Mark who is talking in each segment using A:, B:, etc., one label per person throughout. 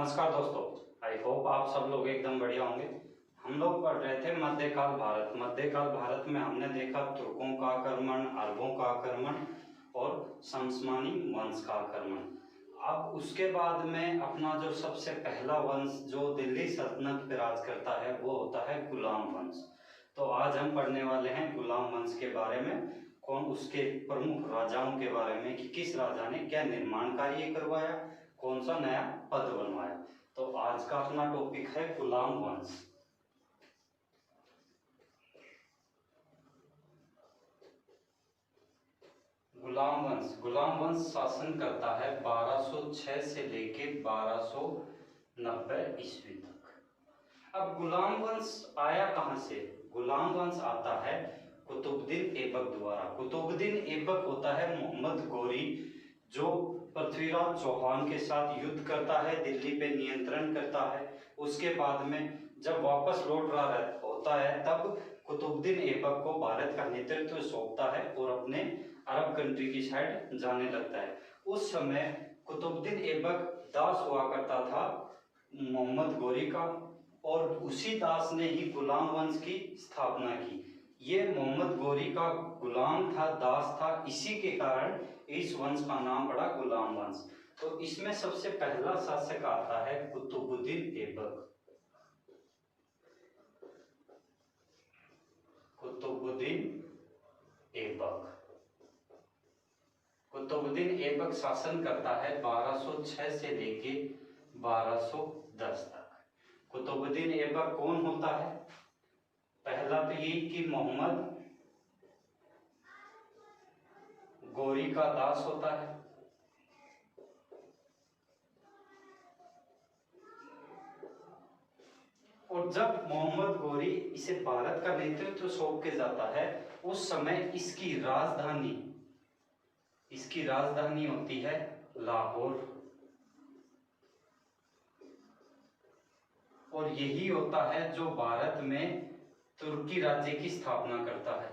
A: नमस्कार दोस्तों, I hope आप सब लोग एकदम बढ़िया होंगे। हम लोग पढ़ रहे थे मध्यकाल भारत। मध्यकाल भारत में हमने देखा तुर्कों का आक्रमण, अरबों का आक्रमण और शमशानी वंश का आक्रमण। अब उसके बाद में अपना जो सबसे पहला वंश जो दिल्ली सल्तनत पे राज करता है वो होता है गुलाम वंश। तो आज हम पढ़ने वाले हैं गुलाम वंश के बारे में, कौन उसके प्रमुख राजाओं के बारे में कि किस राजा ने क्या निर्माण कार्य करवाया, कौन सा नया पद बनवाया। तो आज का अपना टॉपिक है गुलाम वंश। गुलाम वंश शासन करता है 1206 से लेके 1290 ईस्वी तक। अब गुलाम वंश आया कहां से? गुलाम वंश आता है कुतुबुद्दीन ऐबक द्वारा। कुतुबुद्दीन ऐबक होता है मोहम्मद गोरी, जो पृथ्वीराज चौहान के साथ युद्ध करता है, दिल्ली पे नियंत्रण करता है। उसके बाद में जब वापस लौट रहा होता है तब कुतुबुद्दीन ऐबक को भारत का नेतृत्व सौंपता है और अपने अरब कंट्री की साइड जाने लगता है। उस समय कुतुबुद्दीन ऐबक दास हुआ करता था मोहम्मद गोरी का, और उसी दास ने ही गुलाम वंश की स्थापना की। ये मोहम्मद गोरी का गुलाम था, दास था, इसी के कारण इस वंश का नाम पड़ा गुलाम वंश। तो इसमें सबसे पहला शासक आता है कुतुबुद्दीन ऐबक। कुतुबुद्दीन ऐबक कुतुबुद्दीन ऐबक शासन करता है 1206 से लेके 1210 तक। कुतुबुद्दीन ऐबक कौन होता है? पहला तो यही कि मोहम्मद गोरी का दास होता है। और जब मोहम्मद गोरी इसे भारत का नेतृत्व सौंप के जाता है, उस समय इसकी राजधानी होती है लाहौर, और यही होता है जो भारत में तुर्की राज्य की स्थापना करता है,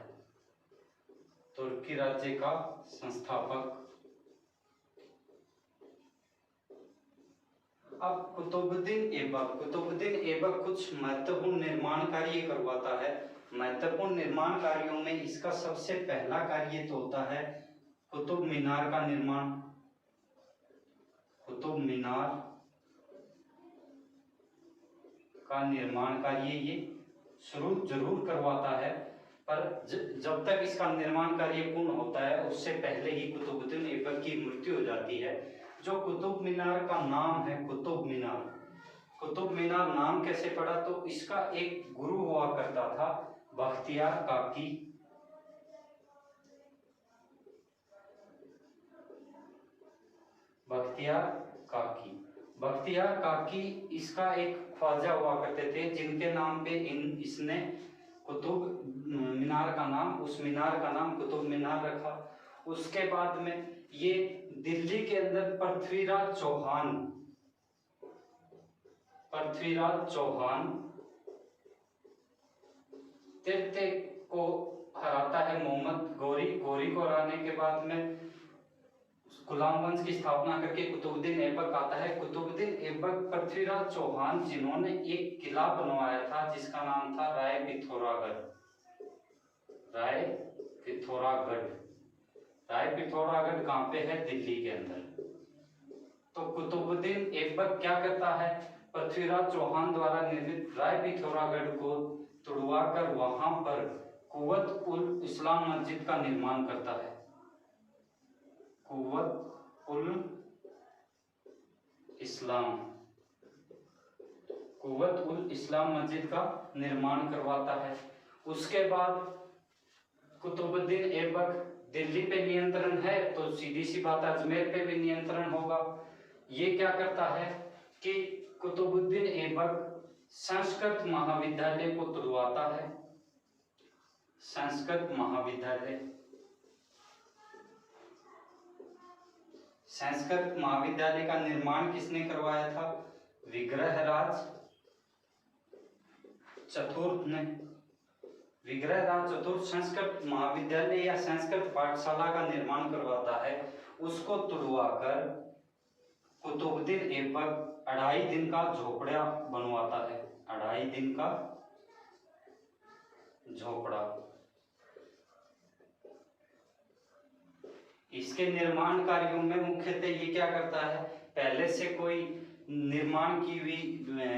A: तुर्की राज्य का संस्थापक। अब कुतुबुद्दीन ऐबक कुछ महत्वपूर्ण निर्माण कार्य करवाता है। महत्वपूर्ण निर्माण कार्यों में इसका सबसे पहला कार्य तो होता है कुतुब मीनार का निर्माण। कुतुब मीनार का निर्माण कार्य ये शुरू जरूर करवाता है, पर जब तक इसका निर्माण कार्य पूर्ण होता है उससे पहले ही कुतुबुद्दीन ऐबक की मृत्यु हो जाती है। जो कुतुब मीनार का नाम है कुतुब मीनार नाम कैसे पड़ा? तो इसका एक गुरु हुआ करता था बख्तियार काकी। बख्तियार काकी इसका एक ख्वाजा हुआ करते थे, जिनके नाम पे इसने कुतुब मीनार का नाम, उस मीनार का नाम कुतुब मीनार रखा। उसके बाद में ये दिल्ली के अंदर पृथ्वीराज चौहान तृतीय को हराता है। मोहम्मद गोरी को हराने के बाद में गुलाम वंश की स्थापना करके कुतुबुद्दीन ऐबक आता है। कुतुबुद्दीन ऐबक पृथ्वीराज चौहान जिन्होंने एक किला बनवाया था जिसका नाम था राय पिथौरागढ़ कहाँ पे है? दिल्ली के अंदर। तो कुतुबुद्दीन ऐबक क्या करता है? पृथ्वीराज चौहान द्वारा निर्मित राय पिथौरागढ़ को तुड़वाकर वहां पर कुव्वत उल इस्लाम मस्जिद का निर्माण करता है। कुव्वत उल इस्लाम मस्जिद का निर्माण करवाता है। उसके बाद कुतुबुद्दीन ऐबक दिल्ली पे नियंत्रण है तो सीधी सी बात अजमेर पे भी नियंत्रण होगा। ये क्या करता है कि कुतुबुद्दीन ऐबक संस्कृत महाविद्यालय को तुड़वाता है। संस्कृत महाविद्यालय का निर्माण किसने करवाया था? विग्रहराज चतुर्थ ने। विग्रहराज चतुर्थ संस्कृत महाविद्यालय या संस्कृत पाठशाला का निर्माण करवाता है। उसको तुड़वाकर कुतुबुद्दीन ऐबक 2.5 दिन का झोपड़ा बनवाता है, 2.5 दिन का झोपड़ा। इसके निर्माण कार्यों में मुख्यतः ये क्या करता है, पहले से कोई निर्माण की हुई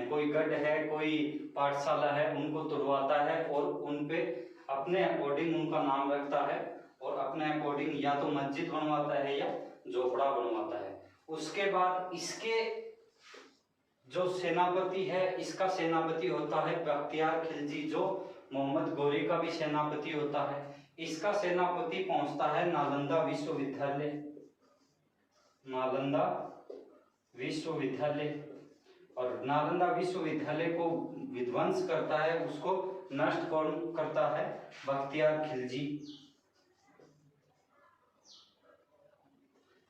A: कोई गढ़ है, कोई पाठशाला है, उनको तुड़वाता है और उनपे अपने अकॉर्डिंग उनका नाम रखता है और अपने अकॉर्डिंग या तो मस्जिद बनवाता है या झोपड़ा बनवाता है। उसके बाद इसके जो सेनापति है, इसका सेनापति होता है बख्तियार खिलजी, जो मोहम्मद गोरी का भी सेनापति होता है। इसका सेनापति पहुंचता है नालंदा विश्वविद्यालय, नालंदा विश्वविद्यालय, और नालंदा विश्वविद्यालय को विध्वंस करता है, उसको नष्ट कौन करता है, बख्तियार खिलजी।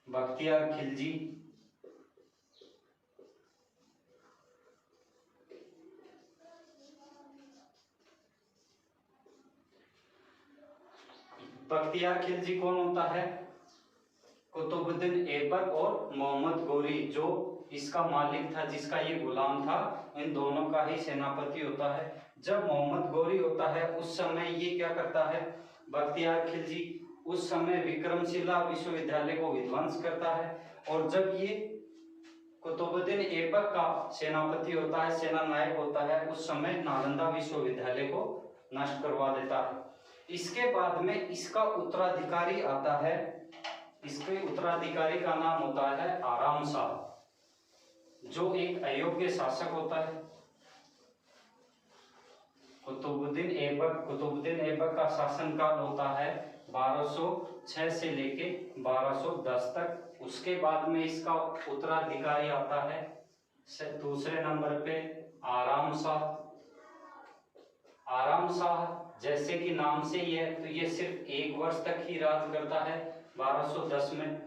A: बख्तियार खिलजी बख्तियार खिलजी कौन होता है, कुतुबुद्दीन ऐबक और मोहम्मद गोरी, जो इसका मालिक था, जिसका ये गुलाम था, इन दोनों का ही सेनापति होता है। जब मोहम्मद गोरी होता है उस समय ये क्या करता है, बख्तियार खिलजी उस समय विक्रमशिला विश्वविद्यालय को विध्वंस करता है, और जब ये कुतुबुद्दीन ऐबक का सेनापति होता है, सेना नायक होता है, उस समय नालंदा विश्वविद्यालय को नष्ट करवा देता है। इसके बाद में इसका उत्तराधिकारी आता है, इसके उत्तराधिकारी का नाम होता है आराम शाह, जो एक अयोग्य शासक होता है। कुतुबुद्दीन ऐबक का शासनकाल होता है 1206 से लेके 1210 तक। उसके बाद में इसका उत्तराधिकारी आता है दूसरे नंबर पे आराम शाह। आराम शाह जैसे कि नाम से ही है, तो ये सिर्फ 1 वर्ष तक ही राज करता है 1210 में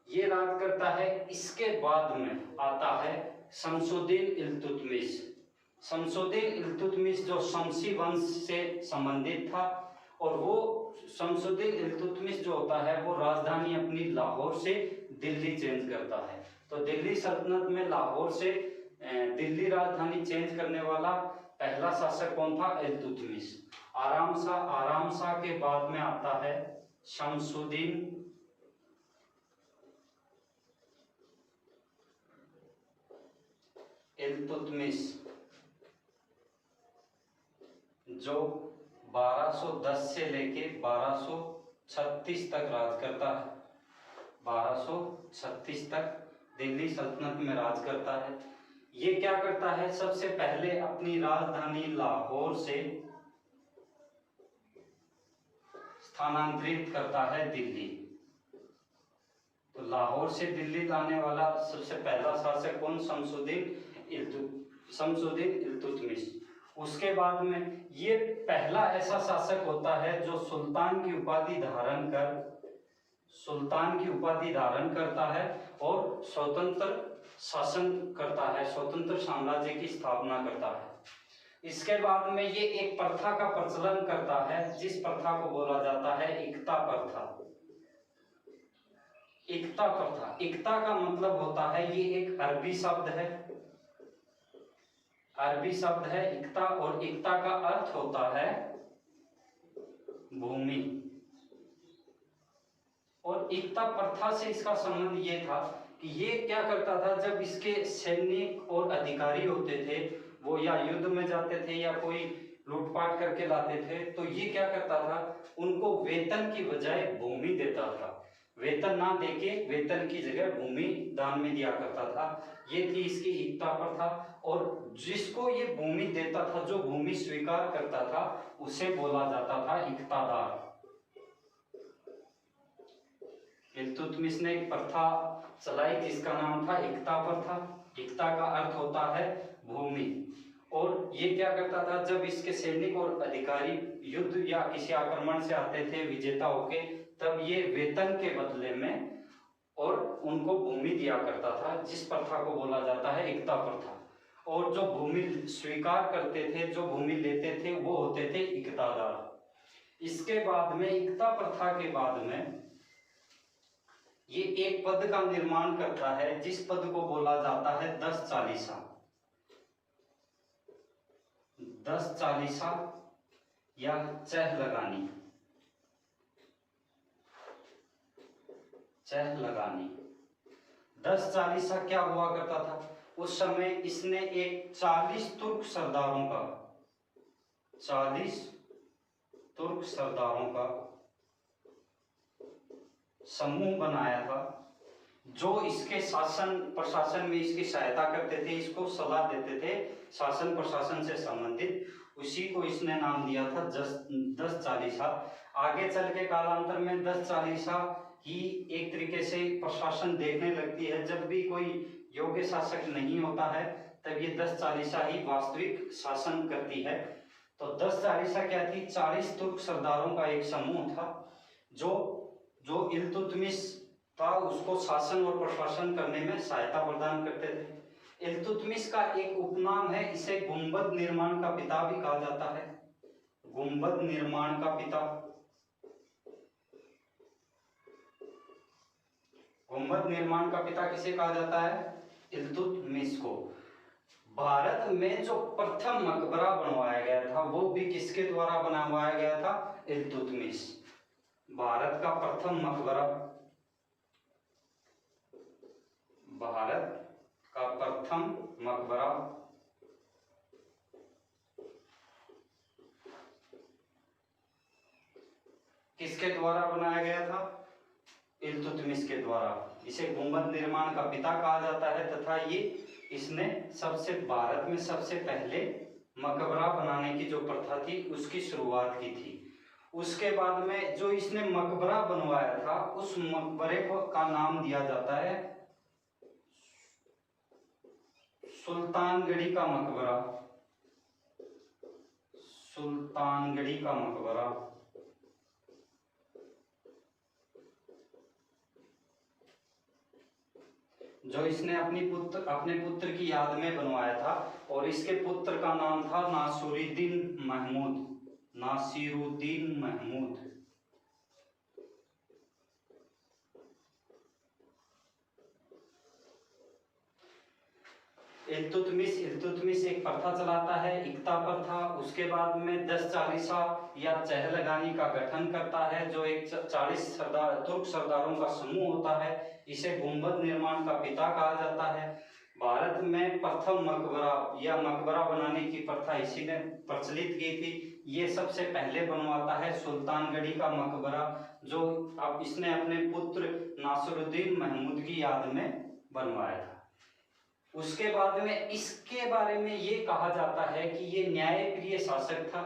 A: ये राज करता है। इसके बाद में आता है शमसुद्दीन इल्तुतमिश। शमसुद्दीन इल्तुतमिश जो शमसी वंश से संबंधित था, और वो शमसुद्दीन इल्तुतमिश जो होता है वो राजधानी अपनी लाहौर से दिल्ली चेंज करता है। तो दिल्ली सल्तनत में लाहौर से दिल्ली राजधानी चेंज करने वाला पहला शासक कौन था, इल्तुतमिश। आराम शाह के बाद में आता है शमसुद्दीन इल्तुतमिश, जो 1210 से लेके 1236 तक राज करता है। 1236 तक दिल्ली सल्तनत में राज करता है। ये क्या करता है, सबसे पहले अपनी राजधानी लाहौर से स्थानांतरित करता है दिल्ली। तो लाहौर से दिल्ली लाने वाला सबसे पहला शासक कौन, शमसुद्दीन इल्तुतमिश। उसके बाद में ये पहला ऐसा शासक होता है जो सुल्तान की उपाधि धारण करता है और स्वतंत्र शासन करता है, स्वतंत्र साम्राज्य की स्थापना करता है। इसके बाद में ये एक प्रथा का प्रचलन करता है, जिस प्रथा को बोला जाता है इक्ता प्रथा। इक्ता प्रथा, इक्ता का मतलब होता है, ये एक अरबी शब्द है, इक्ता, और इक्ता का अर्थ होता है भूमि। और इक्ता प्रथा से इसका संबंध ये था कि ये क्या करता था, जब इसके सैनिक और अधिकारी होते थे वो या युद्ध में जाते थे या कोई लूटपाट करके लाते थे, तो ये क्या करता था, उनको वेतन की बजाय भूमि देता था। वेतन ना देके वेतन की जगह भूमि दान में दिया करता था। ये थी इसकी इक्ता प्रथा। और जिसको ये भूमि देता था, जो भूमि स्वीकार करता था, उसे बोला जाता था इक्तादार। इल्तुतमिश ने एक प्रथा चलाई जिसका नाम था इक्ता प्रथा। इक्ता का अर्थ होता है भूमि। और ये क्या करता था, जब इसके सैनिक और अधिकारी युद्ध या किसी आक्रमण से आते थे विजेता होके, तब ये वेतन के बदले में और उनको भूमि दिया करता था, जिस प्रथा को बोला जाता है इक्ता प्रथा। और जो भूमि स्वीकार करते थे, जो भूमि लेते थे, वो होते थे इक्तादार। इसके बाद में इक्ता प्रथा के बाद में ये एक पद का निर्माण करता है जिस पद को बोला जाता है 10-40। 10-40 या चह लगानी। चह लगानी 10-40 क्या हुआ करता था उस समय? इसने एक 40 तुर्क सरदारों का 40 तुर्क सरदारों का समूह बनाया था जो इसके शासन प्रशासन में इसकी सहायता करते थे, इसको सलाह देते थे शासन प्रशासन से संबंधित। उसी को इसने नाम दिया था 10-40। आगे चल के कालांतर में 10-40 ही एक तरीके से प्रशासन देखने लगती है। जब भी कोई योग्य शासक नहीं होता है तब ये 10-40 ही वास्तविक शासन करती है। तो 10-40 क्या थी? 40 तुर्क सरदारों का एक समूह था जो इल्तुतमिश था उसको शासन और प्रशासन करने में सहायता प्रदान करते थे। इल्तुतमिश का एक उपनाम है, इसे गुंबद निर्माण का पिता भी कहा जाता है। गुंबद निर्माण का पिता, गुंबद निर्माण का पिता किसे कहा जाता है? इल्तुतमिश को। भारत में जो प्रथम मकबरा बनवाया गया था वो भी किसके द्वारा बनवाया गया था? इल्तुतमिश। भारत का प्रथम मकबरा, भारत का प्रथम मकबरा किसके द्वारा बनाया गया था? इल्तुतमिश के द्वारा। इसे गुंबद निर्माण का पिता कहा जाता है तथा ये इसने भारत में सबसे पहले मकबरा बनाने की जो प्रथा थी उसकी शुरुआत की थी। उसके बाद में जो इसने मकबरा बनवाया था उस मकबरे का नाम दिया जाता है सुल्तानगढ़ी का मकबरा। सुल्तानगढ़ी का मकबरा। जो इसने अपने पुत्र की याद में बनवाया था और इसके पुत्र का नाम था नासिरुद्दीन महमूद। नासिरुद्दीन महमूद। इल्तुतमिश एक प्रथा चलाता है, इक्ता प्रथा। उसके बाद में 10-40 या चह लगानी का गठन करता है जो एक 40 तुर्क सरदारों का समूह होता है। इसे गुंबद निर्माण का पिता कहा जाता है। भारत में प्रथम मकबरा या मकबरा बनाने की प्रथा इसी ने प्रचलित की थी। ये सबसे पहले बनवाता है सुल्तानगढ़ी का मकबरा जो अब इसने अपने पुत्र नासिरुद्दीन महमूद की याद में बनवाया था। उसके बाद में इसके बारे में ये कहा जाता है कि ये न्यायप्रिय शासक था।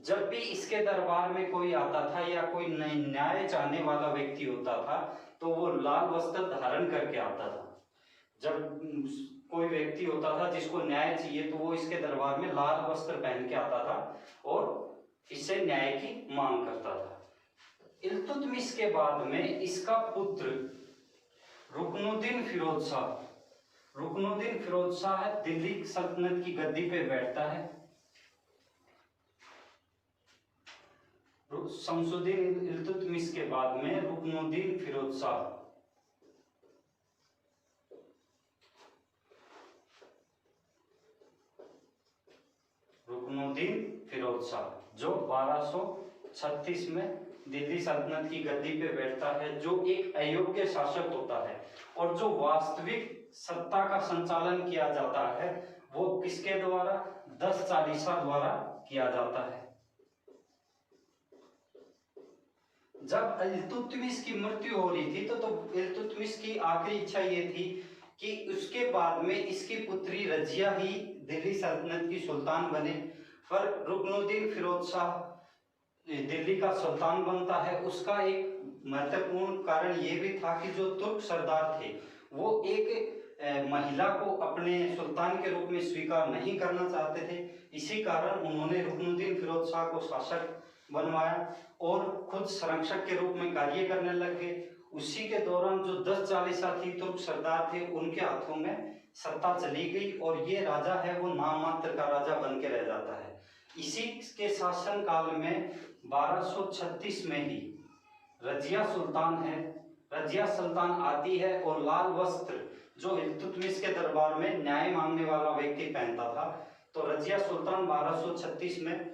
A: जब भी इसके दरबार में कोई आता था या कोई न्याय चाहने वाला व्यक्ति होता था तो वो लाल वस्त्र धारण करके आता था। जब कोई व्यक्ति होता था जिसको न्याय चाहिए तो वो इसके दरबार में लाल वस्त्र पहन के आता था और इससे न्याय की मांग करता था। इल्तुतमिश के बाद में इसका पुत्र रुकनुद्दीन फिरोज शाह, रुकनुद्दीन फिरोज शाह दिल्ली सल्तनत की गद्दी पे बैठता है। शमसुद्दीन इल्तुतमिश के बाद में रुकनुद्दीन फिरोज शाह, रुकनुद्दीन फिरोज शाह जो 1236 में दिल्ली सल्तनत की गद्दी पे बैठता है, जो एक अयोग्य शासक होता है और जो वास्तविक सत्ता का संचालन किया जाता है वो किसके द्वारा? 10-40 द्वारा किया जाता है। जब इल्तुतमिश की मृत्यु हो रही थी तो इल्तुतमिश की आखिरी इच्छा ये थी कि उसके बाद में इसकी पुत्री रजिया ही दिल्ली सल्तनत की सुल्तान बने, पर रुकनुद्दीन फिरोज शाह दिल्ली का सुल्तान बनता है। उसका एक महत्वपूर्ण कारण ये भी था कि जो तुर्क सरदार थे वो एक महिला को अपने सुल्तान के रूप में स्वीकार नहीं करना चाहते थे। इसी कारण उन्होंने रुकनुद्दीन फिरोज शाह को शासक बनवाया और खुद संरक्षक के रूप में कार्य करने लगे। उसी के दौरान जो 10-40 साथी तुर्क सरदार थे उनके हाथों में सत्ता चली गई और ये राजा है वो नाम मात्र का राजा बन के रह जाता है। इसी के शासन काल में 1236 में ही रजिया सुल्तान है, रजिया सुल्तान आती है और लाल वस्त्र जो इल्तुतमिश के दरबार में न्याय मांगने वाला व्यक्ति पहनता था, तो रजिया सुल्तान 1236 में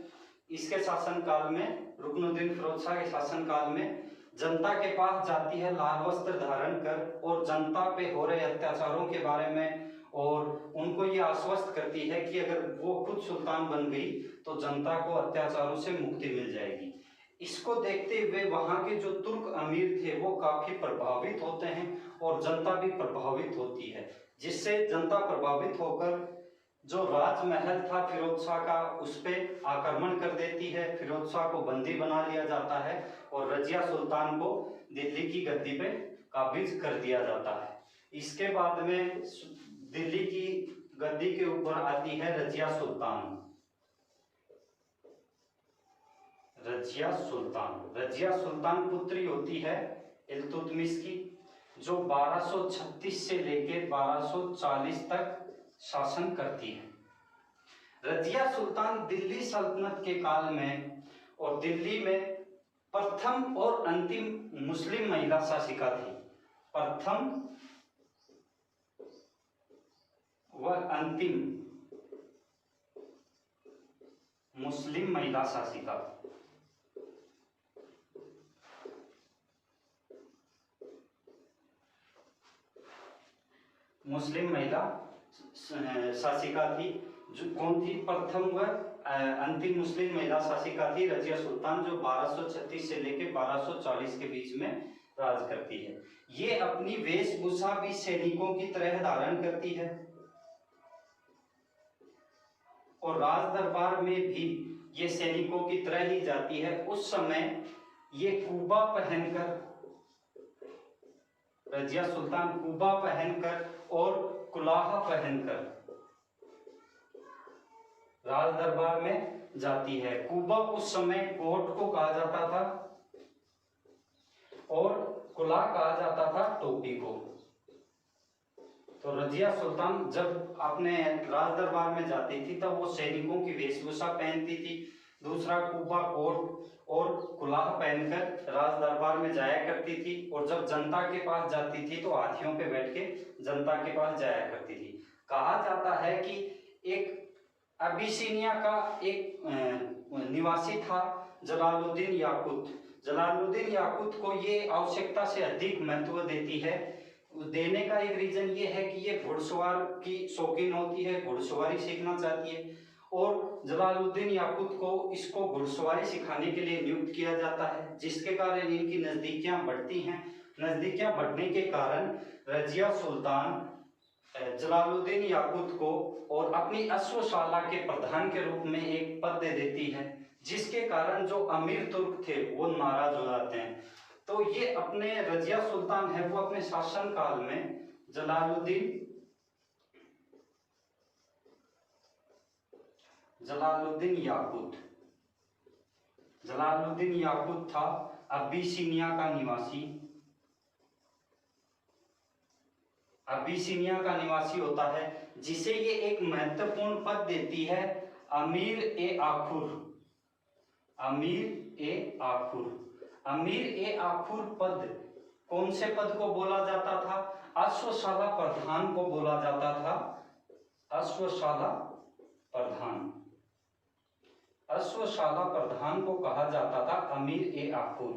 A: इसके शासनकाल में, रुकनुद्दीन फिरोज शाह के शासनकाल में जनता के पास जाती है लाल वस्त्र धारण कर और जनता पे हो रहे अत्याचारों के बारे में और उनको ये आश्वस्त करती है कि अगर वो खुद सुल्तान बन गई तो जनता को अत्याचारों से मुक्ति मिल जाएगी। इसको देखते हुए वहां के जो तुर्क अमीर थे वो काफी प्रभावित होते हैं और जनता भी प्रभावित होती है, जिससे जनता प्रभावित होकर जो राजमहल था फिरोज शाह का उस पर आक्रमण कर देती है। फिरोज शाह को बंदी बना लिया जाता है और रजिया सुल्तान को दिल्ली की गद्दी पे काबिज कर दिया जाता है। इसके बाद में दिल्ली की गद्दी के ऊपर आती है रजिया सुल्तान। रजिया सुल्तान पुत्री होती है इल्तुतमिश की, जो 1236 से लेकर 1240 तक शासन करती है। रजिया सुल्तान दिल्ली सल्तनत के काल में और दिल्ली में प्रथम और अंतिम मुस्लिम महिला शासिका थी। प्रथम व अंतिम मुस्लिम महिला शासिका। मुस्लिम महिला शासिका थी। जो कौन थी? प्रथम व अंतिम मुस्लिम महिला शासिका थी रजिया सुल्तान, जो 1236 से लेकर 1240 के बीच में राज करती है। ये अपनी वेशभूषा भी सैनिकों की तरह धारण करती है और राज दरबार में भी ये सैनिकों की तरह ही जाती है। उस समय ये कुबा पहनकर, रजिया सुल्तान कुबा पहनकर और कुलाहा पहनकर राज दरबार में जाती है। कुबा उस समय कोट को कहा जाता था और कुलाह कहा जाता था टोपी को। तो रजिया सुल्तान जब अपने राज दरबार में जाती थी तब वो सैनिकों की वेशभूषा पहनती थी। दूसरा कुबा कोट और कुलाह पहनकर राज दरबार में जाया करती थी और जब जनता के पास जाती थी तो हाथियों पे बैठ के जनता के पास जाया करती थी। कहा जाता है कि एक अबिसिनिया का एक निवासी था जलालुद्दीन याकूत। जलालुद्दीन याकूत को ये आवश्यकता से अधिक महत्व देती है। देने का एक रीजन ये है कि ये घुड़सवार की शौकीन होती है, घुड़सवारी सीखना चाहती है और जलालुद्दीन याकूत को इसको घुड़सवारी सिखाने के लिए नियुक्त किया जाता है, जिसके कारण इनकी नजदीकियां बढ़ती हैं। नजदीकियां बढ़ने के कारण रजिया सुल्तान जलालुद्दीन याकूत को और अपनी अश्वशाला के प्रधान के रूप में एक पद दे देती है, जिसके कारण जो अमीर तुर्क थे वो नाराज हो जाते हैं। तो ये अपने रजिया सुल्तान है वो अपने शासन काल में जलालुद्दीन याकूत था अबिसिनिया का निवासी होता है, जिसे ये एक महत्वपूर्ण पद देती है, अमीर ए आखुर पद। कौन से पद को बोला जाता था? अश्वशाला प्रधान को बोला जाता था। अश्वशाला प्रधान को कहा जाता था अमीर ए आखुर।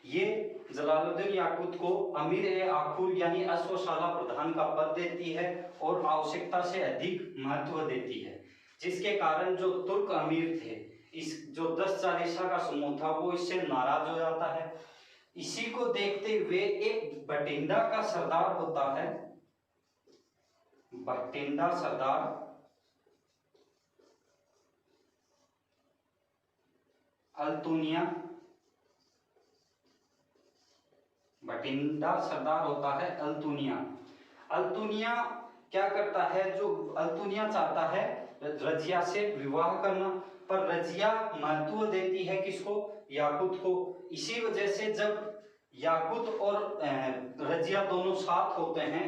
A: ये जलालुद्दीन याकूत को अमीर ए आखुर यानी अश्वशाला प्रधान का पद देती है और आवश्यकता से अधिक महत्व देती है, जिसके कारण जो तुर्क अमीर थे, इस जो 10 चालीसा का समूह था वो इससे नाराज हो जाता है। इसी को देखते हुए एक बठिंडा का सरदार होता है, बठिंडा सरदार अल्तुनिया। बठिंडा सरदार होता है अल्तुनिया क्या करता है? जो अल्तुनिया चाहता है रजिया से विवाह करना, पर रजिया महत्व देती है किसको? याकूत को। इसी वजह से जब याकूत और रजिया दोनों साथ होते हैं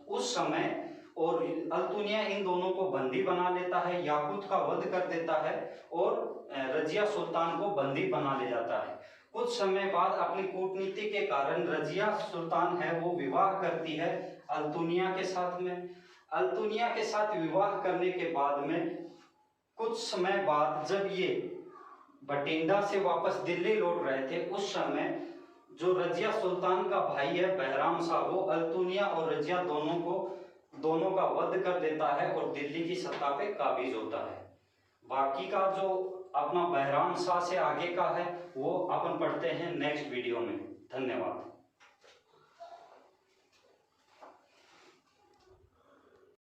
A: उस समय, और अल्तुनिया इन दोनों को बंदी बना लेता है, याकूत का वध कर देता है और रजिया सुल्तान को बंदी बना ले जाता है। कुछ समय बाद अपनी कूटनीति के कारण रजिया सुल्तान है वो विवाह करती है अल्तुनिया के साथ में। अल्तुनिया के साथ विवाह करने के बाद में कुछ समय बाद जब ये बठिंडा से वापस दिल्ली लौट रहे थे, उस समय जो रजिया सुल्तान का भाई है बहराम शाह, वो अल्तुनिया और रजिया दोनों का वध कर देता है और दिल्ली की सत्ता पे काबिज होता है। बाकी का जो अपना बहराम शाह से आगे का है वो अपन पढ़ते हैं नेक्स्ट वीडियो में। धन्यवाद।